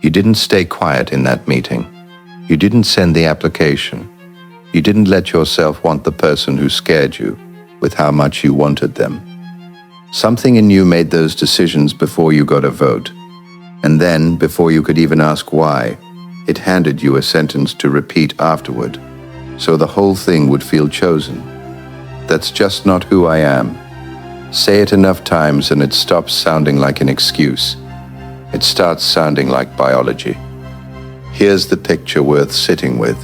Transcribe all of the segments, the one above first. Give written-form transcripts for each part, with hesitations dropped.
You didn't stay quiet in that meeting. You didn't send the application. You didn't let yourself want the person who scared you with how much you wanted them. Something in you made those decisions before you got a vote. And then, before you could even ask why, it handed you a sentence to repeat afterward, so the whole thing would feel chosen. That's just not who I am. Say it enough times and it stops sounding like an excuse. It starts sounding like biology. Here's the picture worth sitting with.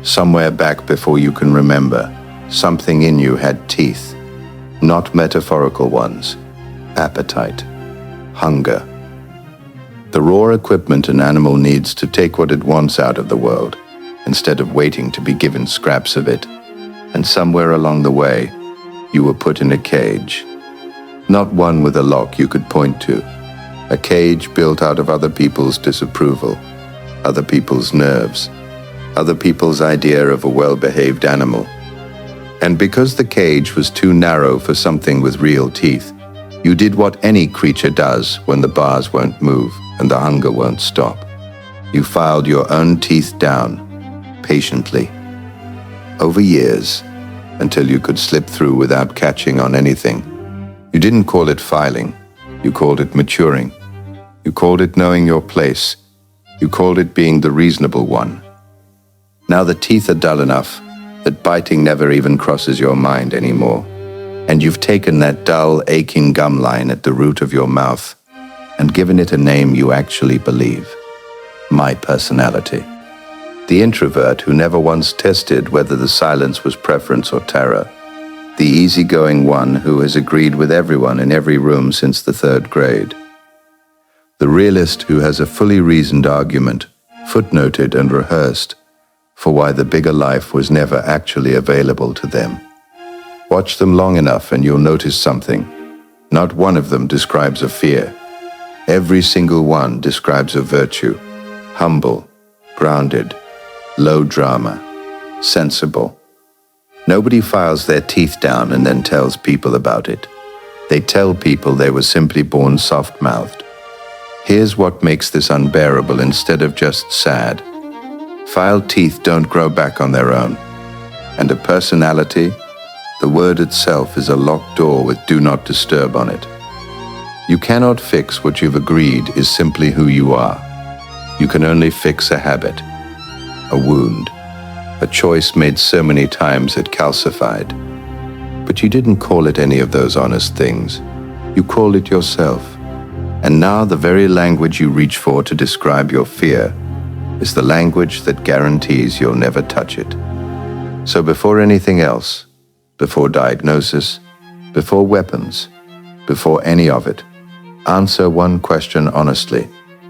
Somewhere back before you can remember, something in you had teeth. Not metaphorical ones. Appetite. Hunger. The raw equipment an animal needs to take what it wants out of the world, instead of waiting to be given scraps of it. And somewhere along the way, you were put in a cage. Not one with a lock you could point to. A cage built out of other people's disapproval, other people's nerves, other people's idea of a well-behaved animal. And because the cage was too narrow for something with real teeth, you did what any creature does when the bars won't move and the hunger won't stop. You filed your own teeth down, patiently, over years, until you could slip through without catching on anything. You didn't call it filing. You called it maturing. You called it knowing your place. You called it being the reasonable one. Now the teeth are dull enough that biting never even crosses your mind anymore. And you've taken that dull, aching gum line at the root of your mouth and given it a name you actually believe. My personality. The introvert who never once tested whether the silence was preference or terror. The easygoing one who has agreed with everyone in every room since the 3rd grade. The realist who has a fully reasoned argument, footnoted and rehearsed, for why the bigger life was never actually available to them. Watch them long enough and you'll notice something. Not one of them describes a fear. Every single one describes a virtue. Humble, grounded, low drama, sensible. Nobody files their teeth down and then tells people about it. They tell people they were simply born soft-mouthed. Here's what makes this unbearable instead of just sad. Filed teeth don't grow back on their own. And a personality, the word itself is a locked door with do not disturb on it. You cannot fix what you've agreed is simply who you are. You can only fix a habit, a wound, a choice made so many times it calcified. But you didn't call it any of those honest things. You called it yourself. And now the very language you reach for to describe your fear is the language that guarantees you'll never touch it. So before anything else, before diagnosis, before weapons, before any of it, answer one question honestly,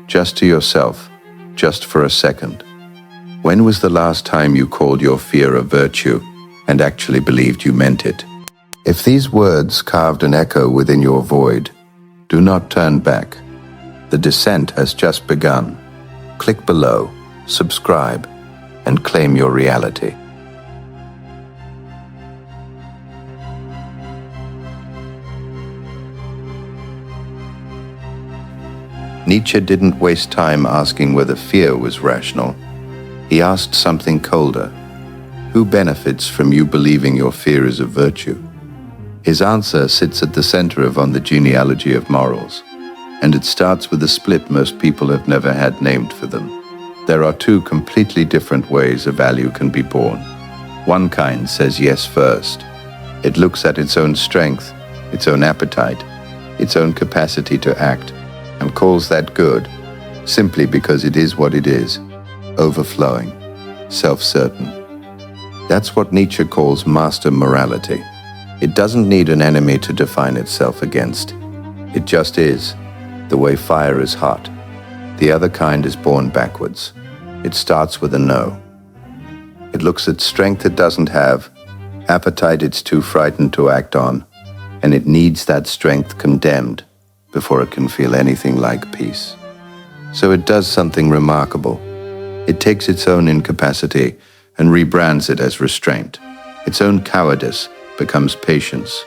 just to yourself, just for a second. When was the last time you called your fear a virtue and actually believed you meant it? If these words carved an echo within your void, do not turn back. The descent has just begun. Click below, subscribe, and claim your reality. Nietzsche didn't waste time asking whether fear was rational. He asked something colder. Who benefits from you believing your fear is a virtue? His answer sits at the center of On the Genealogy of Morals, and it starts with a split most people have never had named for them. There are two completely different ways a value can be born. One kind says yes first. It looks at its own strength, its own appetite, its own capacity to act, and calls that good, simply because it is what it is, overflowing, self-certain. That's what Nietzsche calls master morality. It doesn't need an enemy to define itself against. It just is, the way fire is hot. The other kind is born backwards. It starts with a no. It looks at strength it doesn't have, appetite it's too frightened to act on, and it needs that strength condemned before it can feel anything like peace. So it does something remarkable. It takes its own incapacity and rebrands it as restraint. Its own cowardice becomes patience.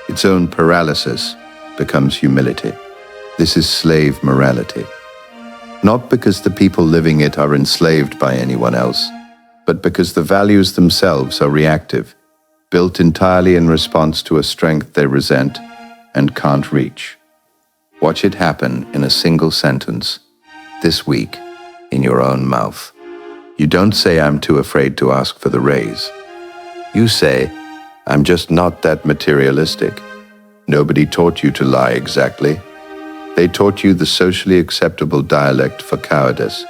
Its own paralysis becomes humility. This is slave morality. not because the people living it are enslaved by anyone else, but because the values themselves are reactive, built entirely in response to a strength they resent and can't reach. Watch it happen in a single sentence, this week, in your own mouth. You don't say, "I'm too afraid to ask for the raise." You say, "I'm just not that materialistic." Nobody taught you to lie exactly. They taught you the socially acceptable dialect for cowardice,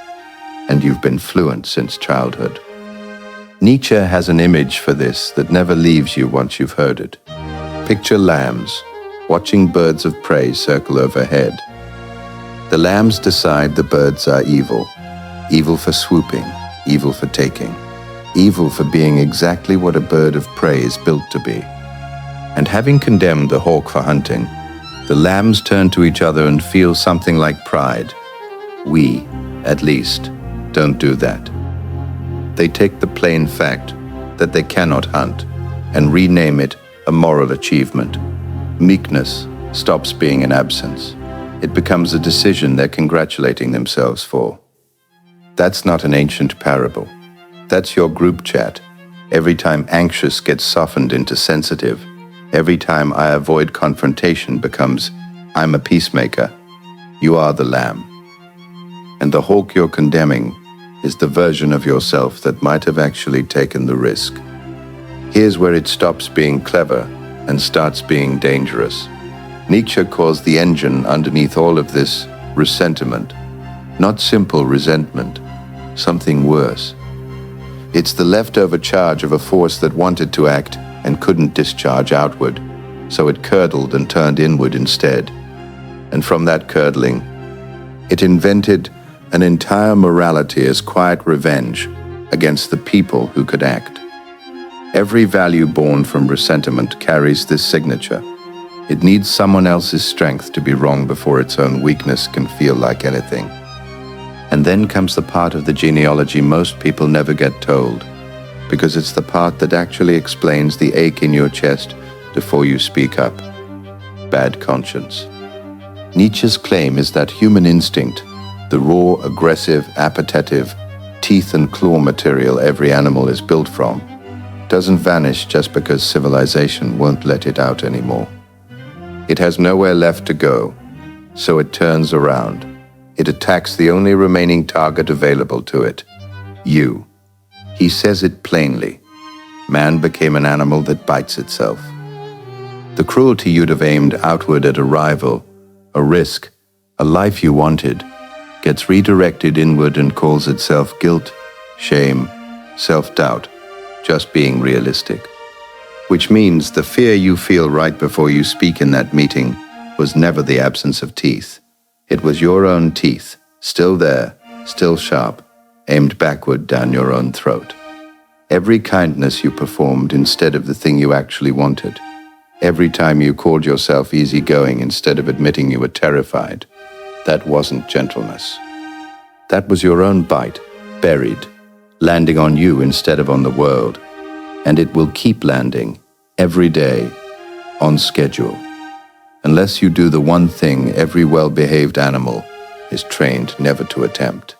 and you've been fluent since childhood. Nietzsche has an image for this that never leaves you once you've heard it. Picture lambs, watching birds of prey circle overhead. The lambs decide the birds are evil, evil for swooping, evil for taking, evil for being exactly what a bird of prey is built to be. And having condemned the hawk for hunting, the lambs turn to each other and feel something like pride. We, at least, don't do that. They take the plain fact that they cannot hunt and rename it a moral achievement. Meekness stops being an absence. It becomes a decision they're congratulating themselves for. That's not an ancient parable. That's your group chat. Every time anxious gets softened into sensitive, every time I avoid confrontation becomes I'm a peacemaker, you are the lamb. And the hawk you're condemning is the version of yourself that might have actually taken the risk. Here's where it stops being clever and starts being dangerous. Nietzsche calls the engine underneath all of this ressentiment, not simple resentment, something worse. It's the leftover charge of a force that wanted to act and couldn't discharge outward, so it curdled and turned inward instead. And from that curdling, it invented an entire morality as quiet revenge against the people who could act. Every value born from ressentiment carries this signature. It needs someone else's strength to be wrong before its own weakness can feel like anything. And then comes the part of the genealogy most people never get told, because it's the part that actually explains the ache in your chest before you speak up. Bad conscience. Nietzsche's claim is that human instinct, the raw, aggressive, appetitive, teeth and claw material every animal is built from, doesn't vanish just because civilization won't let it out anymore. It has nowhere left to go, so it turns around. It attacks the only remaining target available to it, you. He says it plainly. Man became an animal that bites itself. The cruelty you'd have aimed outward at a rival, a risk, a life you wanted, gets redirected inward and calls itself guilt, shame, self-doubt, just being realistic. Which means the fear you feel right before you speak in that meeting was never the absence of teeth. It was your own teeth, still there, still sharp, aimed backward down your own throat. Every kindness you performed instead of the thing you actually wanted. Every time you called yourself easygoing instead of admitting you were terrified. That wasn't gentleness. That was your own bite, buried, landing on you instead of on the world. And it will keep landing, every day, on schedule. Unless you do the one thing every well-behaved animal is trained never to attempt.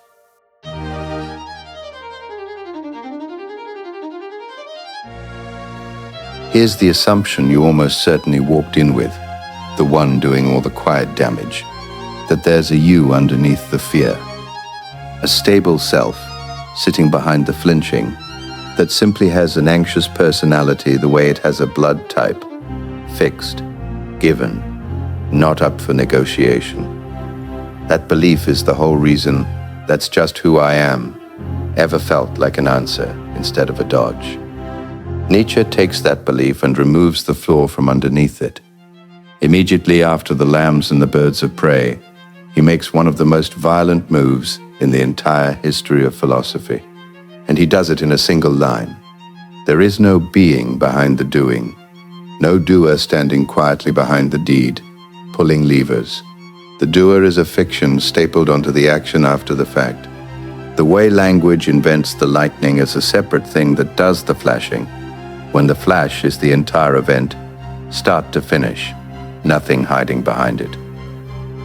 Here's the assumption you almost certainly walked in with, the one doing all the quiet damage, that there's a you underneath the fear, a stable self sitting behind the flinching that simply has an anxious personality the way it has a blood type, fixed, given, not up for negotiation. That belief is the whole reason "that's just who I am" ever felt like an answer instead of a dodge. Nietzsche takes that belief and removes the floor from underneath it. Immediately after the lambs and the birds of prey, he makes one of the most violent moves in the entire history of philosophy. And he does it in a single line. There is no being behind the doing, no doer standing quietly behind the deed, pulling levers. The doer is a fiction stapled onto the action after the fact. The way language invents the lightning as a separate thing that does the flashing, when the flash is the entire event, start to finish, nothing hiding behind it.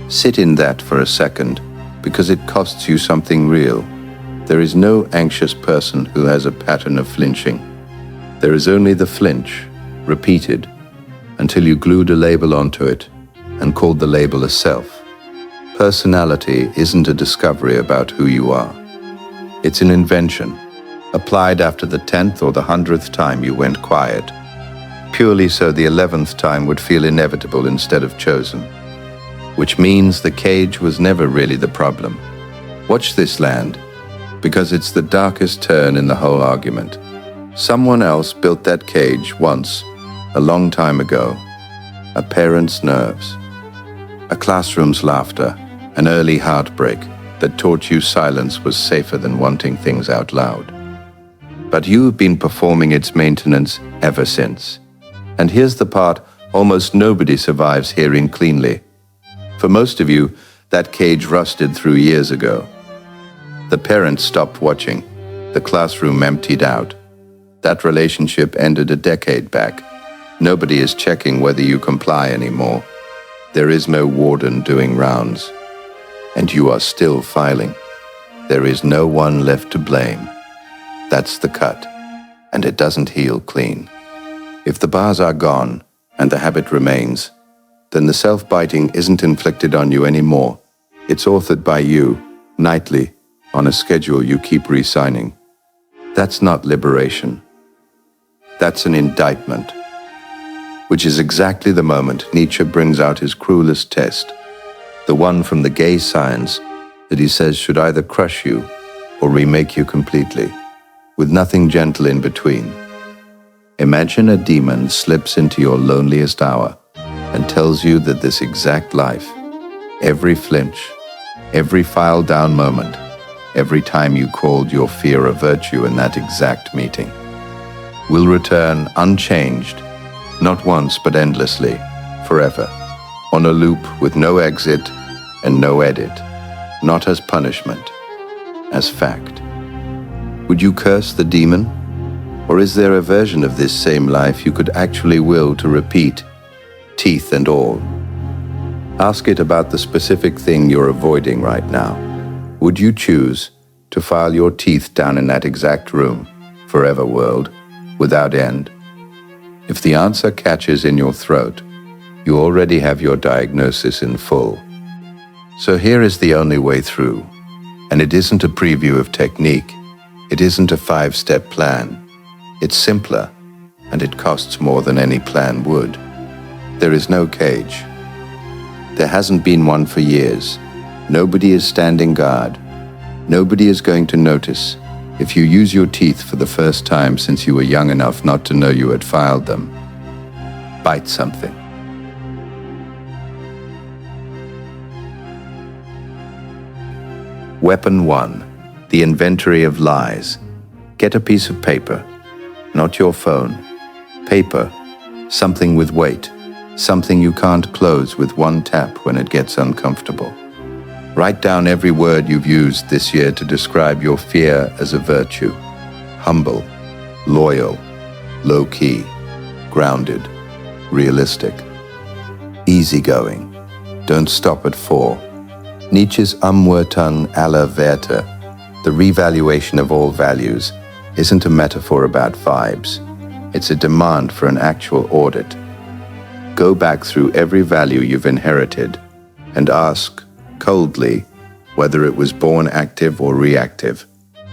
Sit in that for a second because it costs you something real. There is no anxious person who has a pattern of flinching. There is only the flinch, repeated, until you glued a label onto it and called the label a self. Personality isn't a discovery about who you are. It's an invention, applied after the 10th or the 100th time you went quiet, purely so the 11th time would feel inevitable instead of chosen. Which means the cage was never really the problem. Watch this land, because it's the darkest turn in the whole argument. Someone else built that cage once, a long time ago. A parent's nerves, a classroom's laughter, an early heartbreak that taught you silence was safer than wanting things out loud. But you've been performing its maintenance ever since. And here's the part almost nobody survives hearing cleanly. For most of you, that cage rusted through years ago. The parents stopped watching. The classroom emptied out. That relationship ended a decade back. Nobody is checking whether you comply anymore. There is no warden doing rounds. And you are still filing. There is no one left to blame. That's the cut. And it doesn't heal clean. If the bars are gone and the habit remains, then the self-biting isn't inflicted on you anymore. It's authored by you, nightly, on a schedule you keep re-signing. That's not liberation. That's an indictment. Which is exactly the moment Nietzsche brings out his cruelest test, the one from the gay science that he says should either crush you or remake you completely, with nothing gentle in between. Imagine a demon slips into your loneliest hour and tells you that this exact life, every flinch, every file-down moment, every time you called your fear a virtue in that exact meeting, will return unchanged, not once but endlessly, forever, on a loop with no exit and no edit, not as punishment, as fact. Would you curse the demon? Or is there a version of this same life you could actually will to repeat, teeth and all? Ask it about the specific thing you're avoiding right now. Would you choose to file your teeth down in that exact room, forever world, without end? If the answer catches in your throat, you already have your diagnosis in full. So here is the only way through, and it isn't a preview of technique. It isn't a 5-step plan. It's simpler, and it costs more than any plan would. There is no cage. There hasn't been one for years. Nobody is standing guard. Nobody is going to notice if you use your teeth for the first time since you were young enough not to know you had filed them. Bite something. Weapon 1. The inventory of lies. Get a piece of paper. Not your phone. Paper. Something with weight. Something you can't close with one tap when it gets uncomfortable. Write down every word you've used this year to describe your fear as a virtue. Humble, loyal, low-key, grounded, realistic, easygoing. Don't stop at 4. Nietzsche's Umwertung aller Werte, the revaluation of all values, isn't a metaphor about vibes. It's a demand for an actual audit. Go back through every value you've inherited and ask, coldly, whether it was born active or reactive,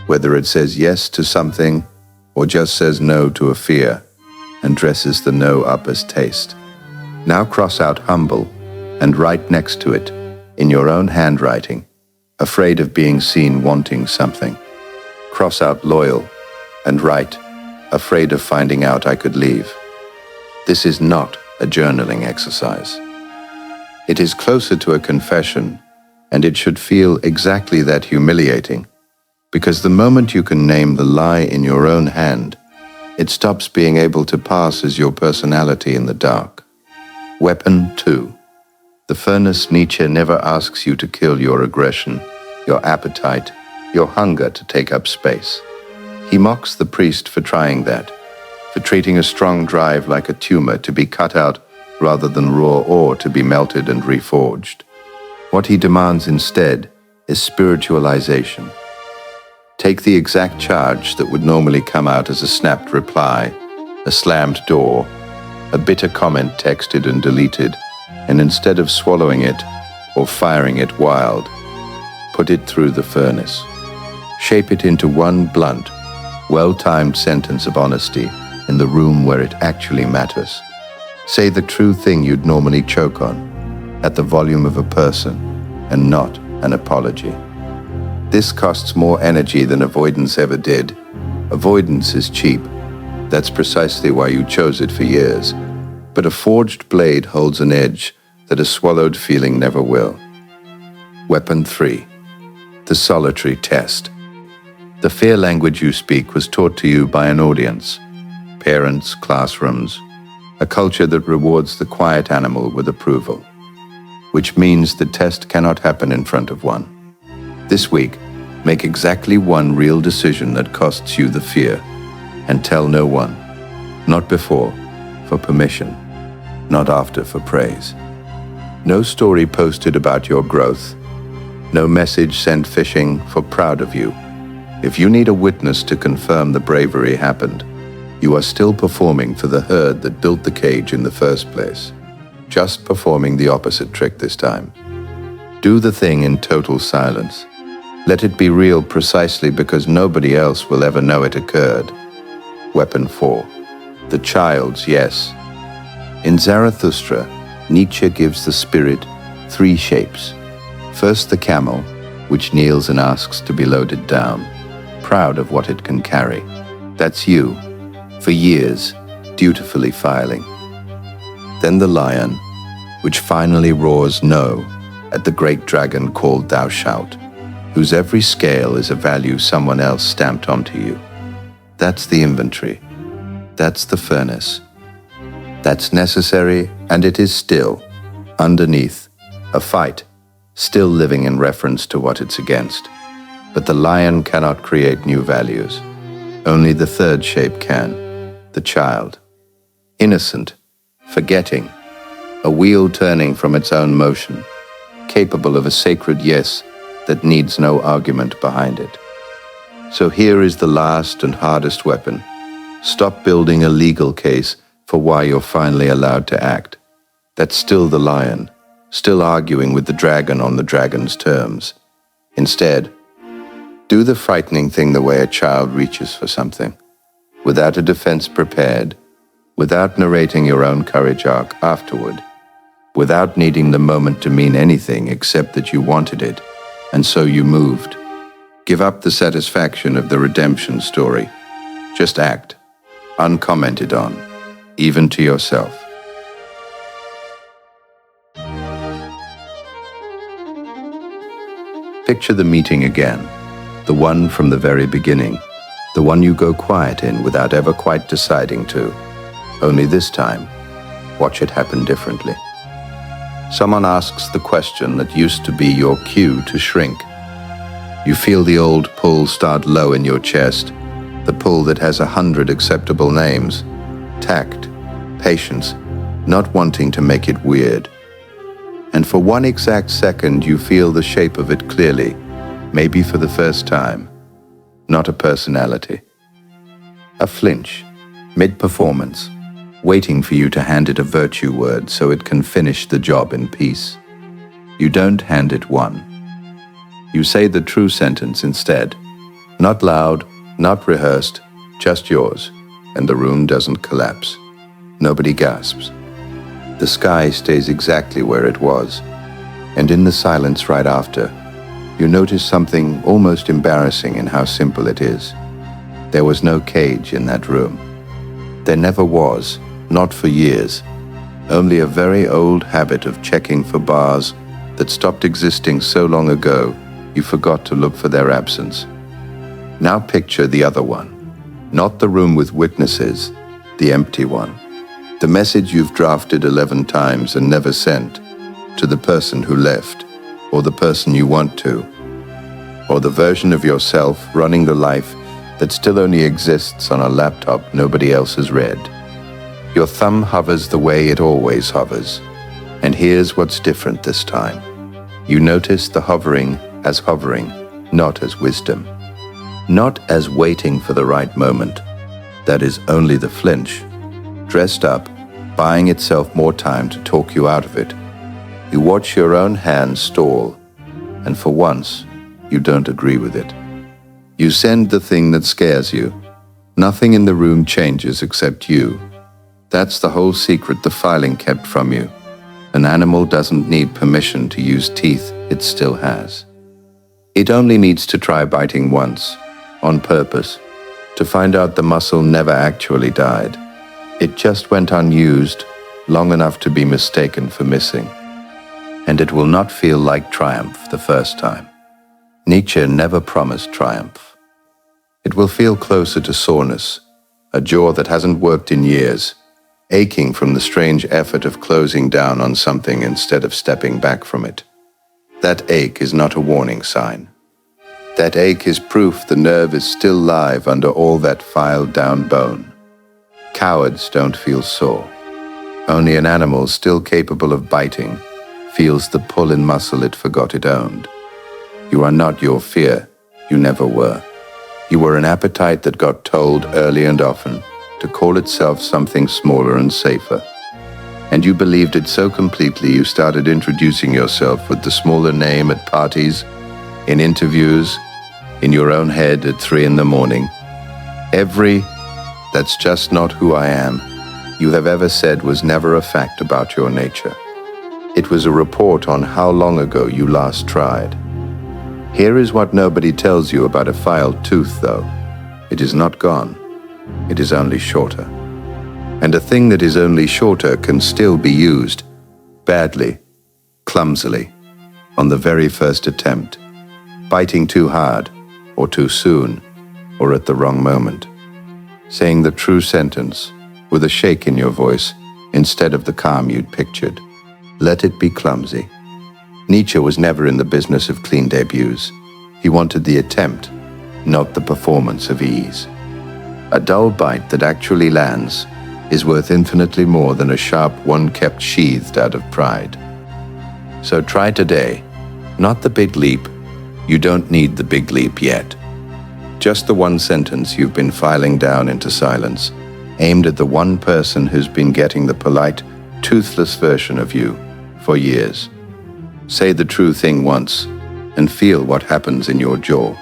whether it says yes to something or just says no to a fear and dresses the no up as taste. Now cross out humble and write next to it, in your own handwriting, afraid of being seen wanting something. Cross out loyal and write, afraid of finding out I could leave. This is not a journaling exercise. It is closer to a confession, and it should feel exactly that humiliating, because the moment you can name the lie in your own hand, it stops being able to pass as your personality in the dark. Weapon 2. The furnace Nietzsche never asks you to kill your aggression, your appetite, your hunger to take up space. He mocks the priest for trying that, for treating a strong drive like a tumor to be cut out rather than raw ore to be melted and reforged. What he demands instead is spiritualization. Take the exact charge that would normally come out as a snapped reply, a slammed door, a bitter comment texted and deleted, and instead of swallowing it or firing it wild, put it through the furnace. Shape it into one blunt, well-timed sentence of honesty in the room where it actually matters. Say the true thing you'd normally choke on, at the volume of a person, and not an apology. This costs more energy than avoidance ever did. Avoidance is cheap. That's precisely why you chose it for years. But a forged blade holds an edge that a swallowed feeling never will. Weapon 3. The solitary test. The fear language you speak was taught to you by an audience. Parents, classrooms, a culture that rewards the quiet animal with approval. Which means the test cannot happen in front of one. This week, make exactly one real decision that costs you the fear, and tell no one. Not before, for permission. Not after, for praise. No story posted about your growth. No message sent fishing for proud of you. If you need a witness to confirm the bravery happened, you are still performing for the herd that built the cage in the first place. Just performing the opposite trick this time. Do the thing in total silence. Let it be real precisely because nobody else will ever know it occurred. Weapon 4. The child's yes. In Zarathustra, Nietzsche gives the spirit 3 shapes. First, the camel, which kneels and asks to be loaded down, proud of what it can carry. That's you, for years, dutifully filing. Then the lion, which finally roars no at the great dragon called Thou Shalt, whose every scale is a value someone else stamped onto you. That's the inventory. That's the furnace. That's necessary, and it is still, underneath, a fight, still living in reference to what it's against. But the lion cannot create new values. Only the third shape can, the child. Innocent, forgetting, a wheel turning from its own motion, capable of a sacred yes that needs no argument behind it. So here is the last and hardest weapon. Stop building a legal case for why you're finally allowed to act. That's still the lion, still arguing with the dragon on the dragon's terms. Instead, do the frightening thing the way a child reaches for something, without a defense prepared, without narrating your own courage arc afterward, without needing the moment to mean anything except that you wanted it, and so you moved. Give up the satisfaction of the redemption story. Just act, uncommented on, even to yourself. Picture the meeting again, the one from the very beginning, the one you go quiet in without ever quite deciding to. Only this time, watch it happen differently. Someone asks the question that used to be your cue to shrink. You feel the old pull start low in your chest, the pull that has 100 acceptable names. Tact, patience, not wanting to make it weird. And for one exact second you feel the shape of it clearly, maybe for the first time. Not a personality. A flinch, mid-performance, waiting for you to hand it a virtue word so it can finish the job in peace. You don't hand it one. You say the true sentence instead. Not loud, not rehearsed, just yours, and the room doesn't collapse. Nobody gasps. The sky stays exactly where it was, and in the silence right after, you notice something almost embarrassing in how simple it is. There was no cage in that room. There never was, not for years. Only a very old habit of checking for bars that stopped existing so long ago you forgot to look for their absence. Now picture the other one. Not the room with witnesses, the empty one. The message you've drafted 11 times and never sent, to the person who left, or the person you want to, or the version of yourself running the life that still only exists on a laptop nobody else has read. Your thumb hovers the way it always hovers, and here's what's different this time. You notice the hovering as hovering, not as wisdom. Not as waiting for the right moment. That is only the flinch. Dressed up, buying itself more time to talk you out of it. You watch your own hand stall, and for once, you don't agree with it. You send the thing that scares you. Nothing in the room changes except you. That's the whole secret the filing kept from you. An animal doesn't need permission to use teeth it still has. It only needs to try biting once, on purpose, to find out the muscle never actually died. It just went unused long enough to be mistaken for missing. And it will not feel like triumph the first time. Nietzsche never promised triumph. It will feel closer to soreness, a jaw that hasn't worked in years, aching from the strange effort of closing down on something instead of stepping back from it. That ache is not a warning sign. That ache is proof the nerve is still live under all that filed down bone. Cowards don't feel sore. Only an animal still capable of biting feels the pull in muscle it forgot it owned. You are not your fear. You never were. You were an appetite that got told early and often to call itself something smaller and safer. And you believed it so completely you started introducing yourself with the smaller name at parties, in interviews, in your own head at 3 a.m. Every "that's just not who I am" you have ever said was never a fact about your nature. It was a report on how long ago you last tried. Here is what nobody tells you about a filed tooth, though. It is not gone. It is only shorter. And a thing that is only shorter can still be used, badly, clumsily, on the very first attempt, biting too hard, or too soon, or at the wrong moment, saying the true sentence with a shake in your voice instead of the calm you'd pictured. Let it be clumsy. Nietzsche was never in the business of clean debuts. He wanted the attempt, not the performance of ease. A dull bite that actually lands is worth infinitely more than a sharp one kept sheathed out of pride. So try today, not the big leap. You don't need the big leap yet. Just the one sentence you've been filing down into silence, aimed at the one person who's been getting the polite, toothless version of you for years. Say the true thing once and feel what happens in your jaw.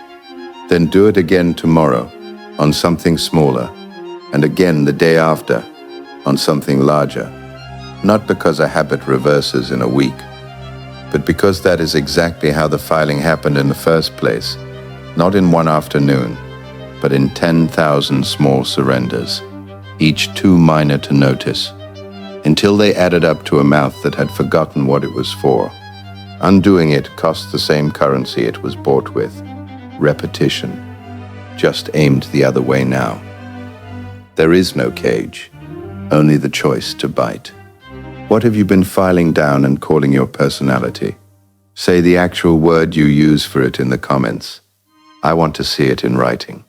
Then do it again tomorrow on something smaller, and again the day after on something larger. Not because a habit reverses in a week, but because that is exactly how the filing happened in the first place, not in one afternoon, but in 10,000 small surrenders, each too minor to notice, until they added up to a mouth that had forgotten what it was for. Undoing it cost the same currency it was bought with, repetition, just aimed the other way now. There is no cage, only the choice to bite. What have you been filing down and calling your personality? Say the actual word you use for it in the comments. I want to see it in writing.